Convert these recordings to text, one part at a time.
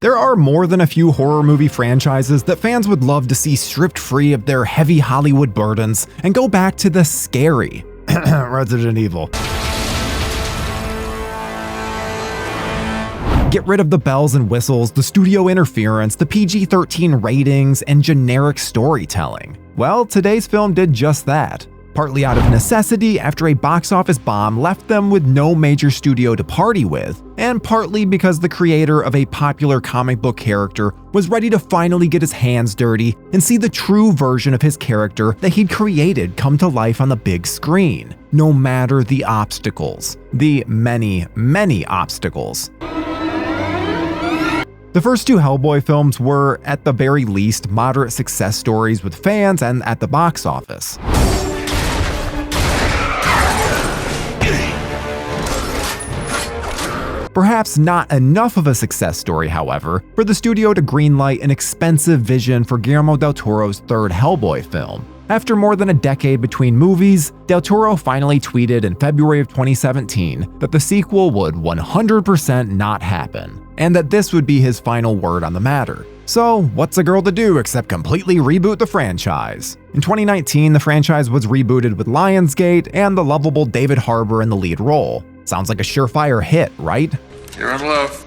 There are more than a few horror movie franchises that fans would love to see stripped free of their heavy Hollywood burdens and go back to the scary. Resident Evil. Get rid of the bells and whistles, the studio interference, the PG-13 ratings, and generic storytelling. Well, today's film did just that. Partly out of necessity after a box office bomb left them with no major studio to party with, and partly because the creator of a popular comic book character was ready to finally get his hands dirty and see the true version of his character that he'd created come to life on the big screen, no matter the obstacles. The many, many obstacles. The first two Hellboy films were, at the very least, moderate success stories with fans and at the box office. Perhaps not enough of a success story, however, for the studio to greenlight an expensive vision for Guillermo Del Toro's third Hellboy film. After more than a decade between movies, Del Toro finally tweeted in February of 2017 that the sequel would 100% not happen, and that this would be his final word on the matter. So, what's a girl to do except completely reboot the franchise? In 2019, the franchise was rebooted with Lionsgate and the lovable David Harbour in the lead role. Sounds like a surefire hit, right? You're in love.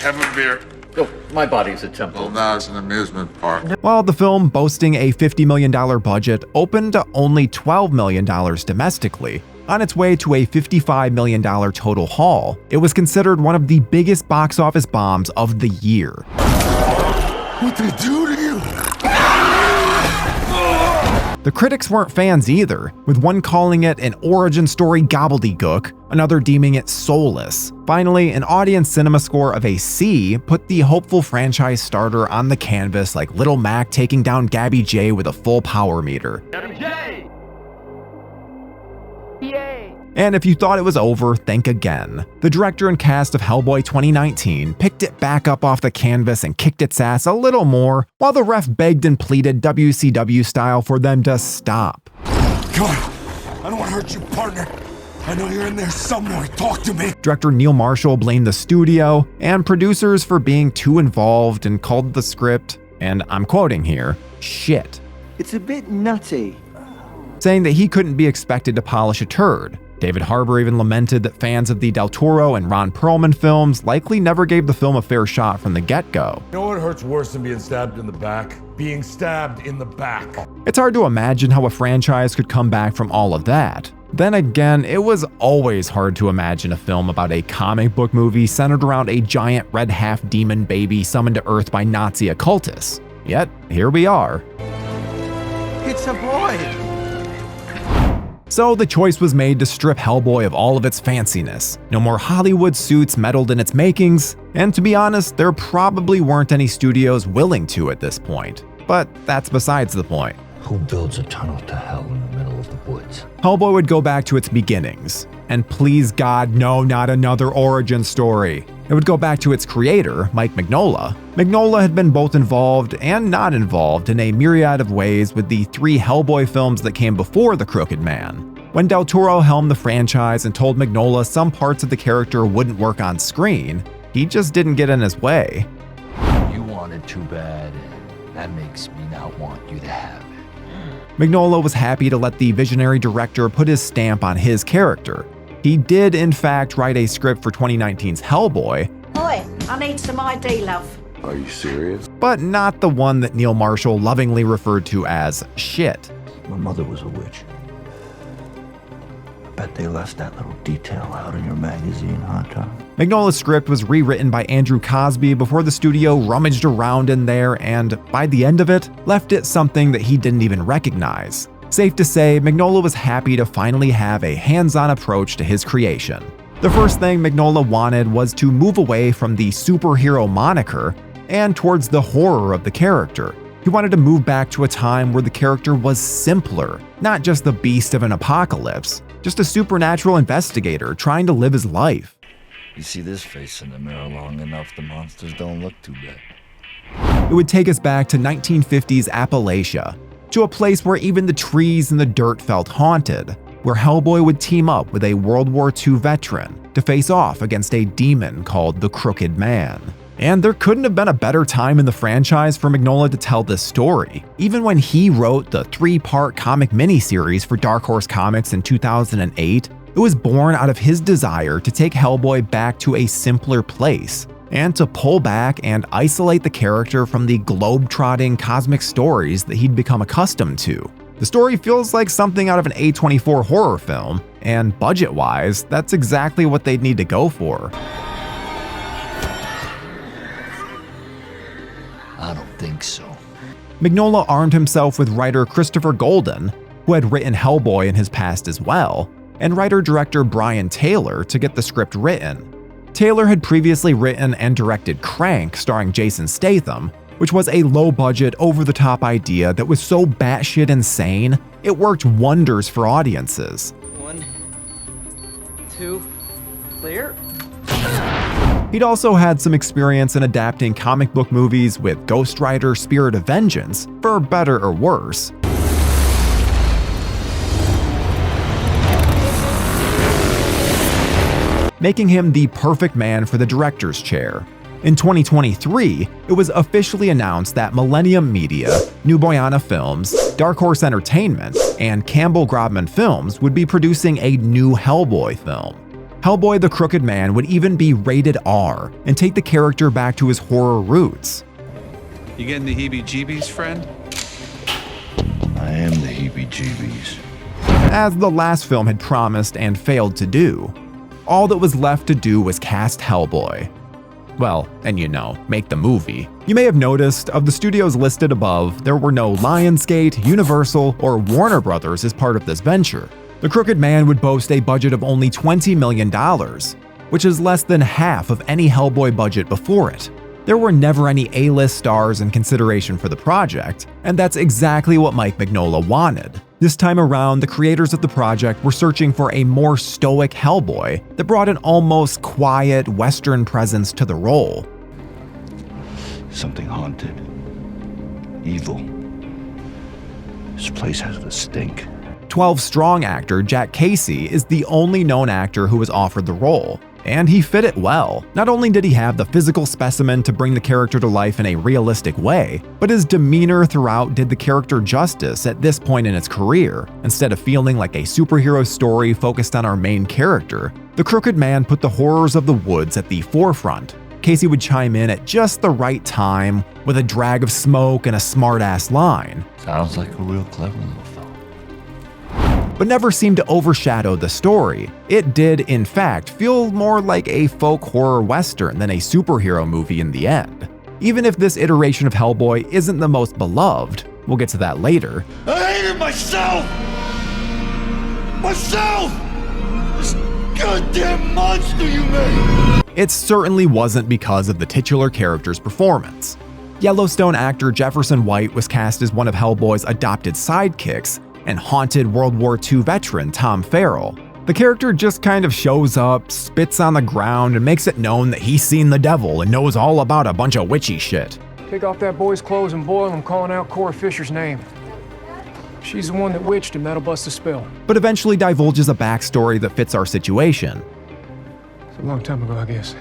Have a beer. Oh, my body's a temple. Well, now it's an amusement park. While the film, boasting a $50 million budget, opened to only $12 million domestically, on its way to a $55 million total haul, it was considered one of the biggest box office bombs of the year. What they do to you? The critics weren't fans either, with one calling it an origin story gobbledygook, another deeming it soulless. Finally, an audience cinema score of a C put the hopeful franchise starter on the canvas like Little Mac taking down Gabby J with a full power meter. Gabby J! Yay! And if you thought it was over, think again. The director and cast of Hellboy 2019 picked it back up off the canvas and kicked its ass a little more, while the ref begged and pleaded WCW style for them to stop. Come on, I don't want to hurt you, partner. I know you're in there somewhere. Talk to me. Director Neil Marshall blamed the studio and producers for being too involved and called the script, and I'm quoting here, shit. It's a bit nutty. Saying that he couldn't be expected to polish a turd. David Harbour even lamented that fans of the Del Toro and Ron Perlman films likely never gave the film a fair shot from the get-go. You know what hurts worse than being stabbed in the back? Being stabbed in the back. It's hard to imagine how a franchise could come back from all of that. Then again, it was always hard to imagine a film about a comic book movie centered around a giant red half-demon baby summoned to Earth by Nazi occultists. Yet, here we are. It's a boy. So the choice was made to strip Hellboy of all of its fanciness. No more Hollywood suits meddled in its makings, and to be honest, there probably weren't any studios willing to at this point. But that's besides the point. Who builds a tunnel to hell in the middle of the woods? Hellboy would go back to its beginnings. And please God, no, not another origin story. It would go back to its creator, Mike Mignola. Mignola had been both involved and not involved in a myriad of ways with the 3 Hellboy films that came before The Crooked Man. When Del Toro helmed the franchise and told Mignola some parts of the character wouldn't work on screen, he just didn't get in his way. You want it too bad, and that makes me not want you to have it. Mignola was happy to let the visionary director put his stamp on his character. He did, in fact, write a script for 2019's Hellboy. Oi, I need some ID, love. Are you serious? But not the one that Neil Marshall lovingly referred to as shit. My mother was a witch. I bet they left that little detail out in your magazine, huh, Tom? Mignola's script was rewritten by Andrew Cosby before the studio rummaged around in there and, by the end of it, left it something that he didn't even recognize. Safe to say, Mignola was happy to finally have a hands-on approach to his creation. The first thing Mignola wanted was to move away from the superhero moniker and towards the horror of the character. He wanted to move back to a time where the character was simpler, not just the beast of an apocalypse, just a supernatural investigator trying to live his life. You see this face in the mirror long enough, the monsters don't look too bad. It would take us back to 1950s Appalachia, to a place where even the trees and the dirt felt haunted, where Hellboy would team up with a World War II veteran to face off against a demon called the Crooked Man. And there couldn't have been a better time in the franchise for Mignola to tell this story. Even when he wrote the 3-part comic miniseries for Dark Horse Comics in 2008, it was born out of his desire to take Hellboy back to a simpler place, and to pull back and isolate the character from the globe-trotting cosmic stories that he'd become accustomed to. The story feels like something out of an A24 horror film, and budget-wise, that's exactly what they'd need to go for. I don't think so. Mignola armed himself with writer Christopher Golden, who had written Hellboy in his past as well, and writer-director Brian Taylor to get the script written. Taylor had previously written and directed Crank starring Jason Statham, which was a low-budget, over-the-top idea that was so batshit insane, it worked wonders for audiences. 1, 2, clear. He'd also had some experience in adapting comic book movies with Ghost Rider: Spirit of Vengeance, for better or worse. Making him the perfect man for the director's chair. In 2023, it was officially announced that Millennium Media, New Boyana Films, Dark Horse Entertainment, and Campbell Grobman Films would be producing a new Hellboy film. Hellboy the Crooked Man would even be rated R and take the character back to his horror roots. You getting the heebie-jeebies, friend? I am the heebie-jeebies. As the last film had promised and failed to do. All that was left to do was cast Hellboy. Well, and make the movie. You may have noticed, of the studios listed above, there were no Lionsgate, Universal, or Warner Brothers as part of this venture. The Crooked Man would boast a budget of only $20 million, which is less than half of any Hellboy budget before it. There were never any A-list stars in consideration for the project, and that's exactly what Mike Mignola wanted. This time around, the creators of the project were searching for a more stoic Hellboy that brought an almost quiet Western presence to the role. Something haunted. Evil. This place has the stink. 12-strong actor Jack Kesy is the only known actor who was offered the role, and he fit it well. Not only did he have the physical specimen to bring the character to life in a realistic way, but his demeanor throughout did the character justice at this point in its career. Instead of feeling like a superhero story focused on our main character, the Crooked Man put the horrors of the woods at the forefront. Kesy would chime in at just the right time with a drag of smoke and a smart-ass line. Sounds like a real clever little fellow. But never seemed to overshadow the story. It did, in fact, feel more like a folk horror western than a superhero movie in the end. Even if this iteration of Hellboy isn't the most beloved, we'll get to that later. I hated myself! Myself! This goddamn monster you made! It certainly wasn't because of the titular character's performance. Yellowstone actor Jefferson White was cast as one of Hellboy's adopted sidekicks, and haunted World War II veteran Tom Farrell. The character just kind of shows up, spits on the ground, and makes it known that he's seen the devil and knows all about a bunch of witchy shit. Take off that boy's clothes and boil him, calling out Cora Fisher's name. She's the one that witched him, that'll bust the spell. But eventually divulges a backstory that fits our situation. It's a long time ago, I guess.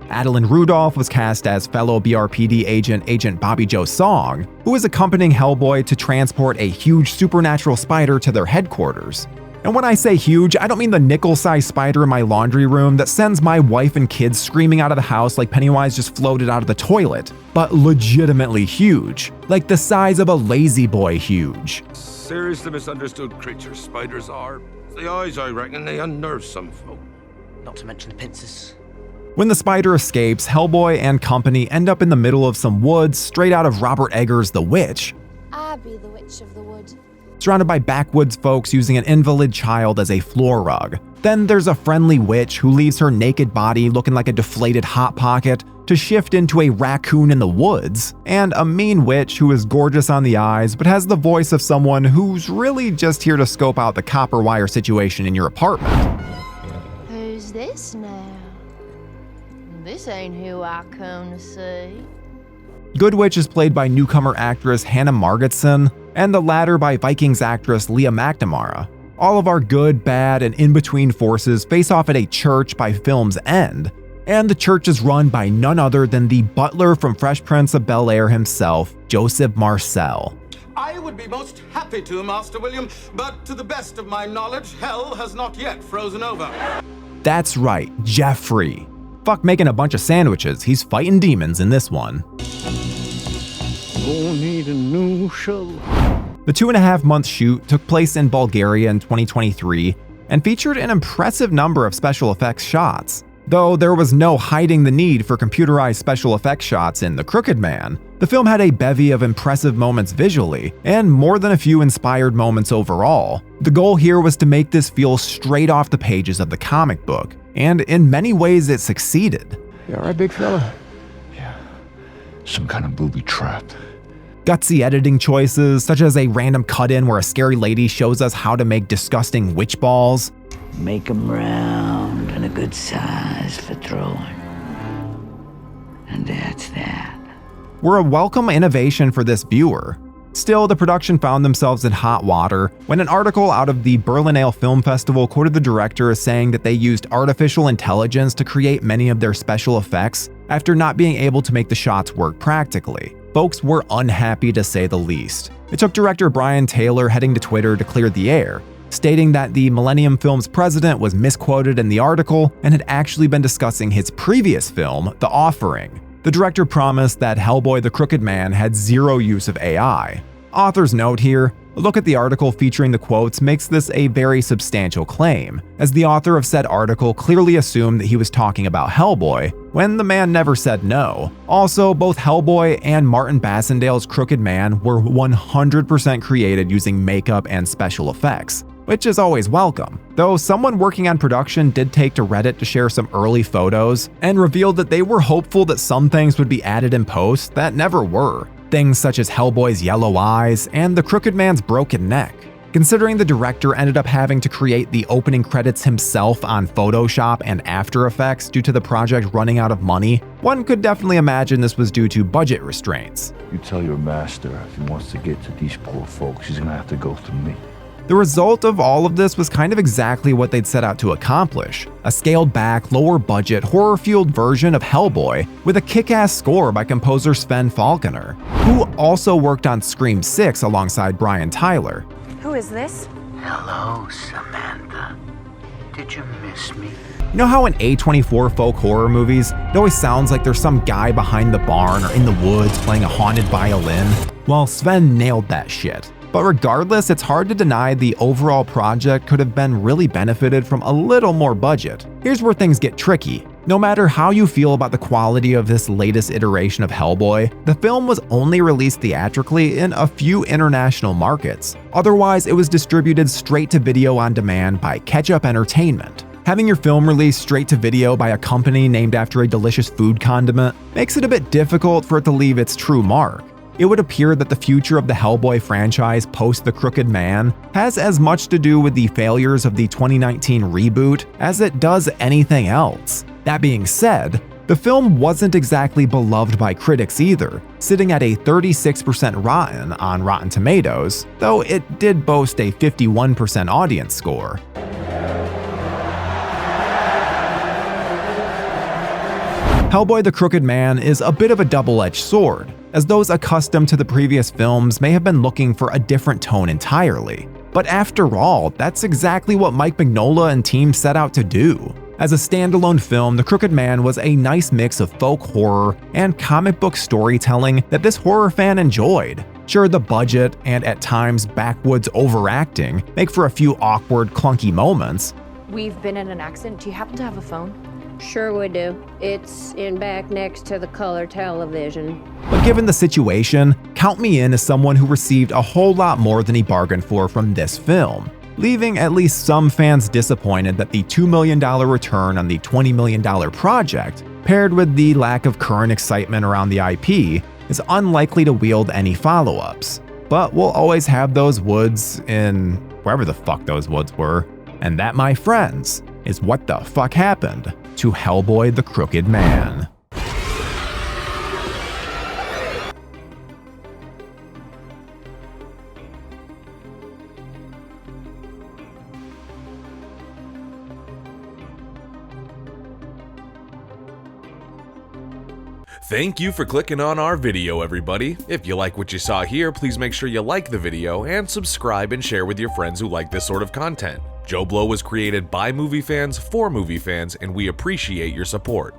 Adeline Rudolph was cast as fellow BRPD agent Bobby Joe Song, who is accompanying Hellboy to transport a huge supernatural spider to their headquarters. And when I say huge, I don't mean the nickel-sized spider in my laundry room that sends my wife and kids screaming out of the house like Pennywise just floated out of the toilet, but legitimately huge, like the size of a lazy boy huge. Seriously misunderstood creatures spiders are. It's the eyes, I reckon, they unnerve some folk. Not to mention the pincers. When the spider escapes, Hellboy and company end up in the middle of some woods straight out of Robert Eggers' The Witch. I be the witch of the wood. Surrounded by backwoods folks using an invalid child as a floor rug. Then there's a friendly witch who leaves her naked body looking like a deflated Hot Pocket to shift into a raccoon in the woods, and a mean witch who is gorgeous on the eyes but has the voice of someone who's really just here to scope out the copper wire situation in your apartment. Who's this now? This ain't who I come to see. Good Witch is played by newcomer actress Hannah Margetson, and the latter by Vikings actress Leah McNamara. All of our good, bad, and in-between forces face off at a church by film's end, And the church is run by none other than the butler from Fresh Prince of Bel-Air himself, Joseph Marcel. I would be most happy to, Master William, but to the best of my knowledge, hell has not yet frozen over. That's right, Jeffrey. Fuck making a bunch of sandwiches, he's fighting demons in this one. Gonna need a new shovel. The 2.5-month shoot took place in Bulgaria in 2023 and featured an impressive number of special effects shots. Though there was no hiding the need for computerized special effects shots in The Crooked Man, the film had a bevy of impressive moments visually, and more than a few inspired moments overall. The goal here was to make this feel straight off the pages of the comic book, and in many ways it succeeded. You all right, big fella? Yeah, some kind of booby trap. Gutsy editing choices, such as a random cut-in where a scary lady shows us how to make disgusting witch balls. Make them round and a good size for throwing. And that's that. Were a welcome innovation for this viewer. Still, the production found themselves in hot water when an article out of the Berlinale Film Festival quoted the director as saying that they used artificial intelligence to create many of their special effects after not being able to make the shots work practically. Folks were unhappy to say the least. It took director Brian Taylor heading to Twitter to clear the air, stating that the Millennium Films president was misquoted in the article and had actually been discussing his previous film, The Offering. The director promised that Hellboy the Crooked Man had zero use of AI. Author's note here: a look at the article featuring the quotes makes this a very substantial claim, as the author of said article clearly assumed that he was talking about Hellboy, when the man never said no. Also, both Hellboy and Martin Bassendale's Crooked Man were 100% created using makeup and special effects, which is always welcome. Though someone working on production did take to Reddit to share some early photos and revealed that they were hopeful that some things would be added in post that never were. Things such as Hellboy's yellow eyes and the Crooked Man's broken neck. Considering the director ended up having to create the opening credits himself on Photoshop and After Effects due to the project running out of money, one could definitely imagine this was due to budget restraints. You tell your master if he wants to get to these poor folks, he's gonna have to go through me. The result of all of this was kind of exactly what they'd set out to accomplish: a scaled-back, lower-budget, horror-fueled version of Hellboy with a kick-ass score by composer Sven Falconer, who also worked on Scream 6 alongside Brian Tyler. Who is this? Hello, Samantha. Did you miss me? You know how in A24 folk horror movies, it always sounds like there's some guy behind the barn or in the woods playing a haunted violin? Well, Sven nailed that shit. But regardless, it's hard to deny the overall project could have been really benefited from a little more budget. Here's where things get tricky. No matter how you feel about the quality of this latest iteration of Hellboy, the film was only released theatrically in a few international markets. Otherwise, it was distributed straight to video on demand by Ketchup Entertainment. Having your film released straight to video by a company named after a delicious food condiment makes it a bit difficult for it to leave its true mark. It would appear that the future of the Hellboy franchise post The Crooked Man has as much to do with the failures of the 2019 reboot as it does anything else. That being said, the film wasn't exactly beloved by critics either, sitting at a 36% rotten on Rotten Tomatoes, though it did boast a 51% audience score. Hellboy the Crooked Man is a bit of a double-edged sword, as those accustomed to the previous films may have been looking for a different tone entirely. But after all, that's exactly what Mike Mignola and team set out to do. As a standalone film, The Crooked Man was a nice mix of folk horror and comic book storytelling that this horror fan enjoyed. Sure, the budget and at times backwoods overacting make for a few awkward, clunky moments. We've been in an accident. Do you happen to have a phone? Sure we do. It's in back next to the color television. But given the situation, count me in as someone who received a whole lot more than he bargained for from this film, leaving at least some fans disappointed that the $2 million return on the $20 million project, paired with the lack of current excitement around the IP, is unlikely to wield any follow-ups. But we'll always have those woods in wherever the fuck those woods were. And that, my friends, is what the fuck happened to Hellboy the Crooked Man. Thank you for clicking on our video, everybody. If you like what you saw here, please make sure you like the video and subscribe and share with your friends who like this sort of content. JoBlo was created by movie fans for movie fans, and we appreciate your support.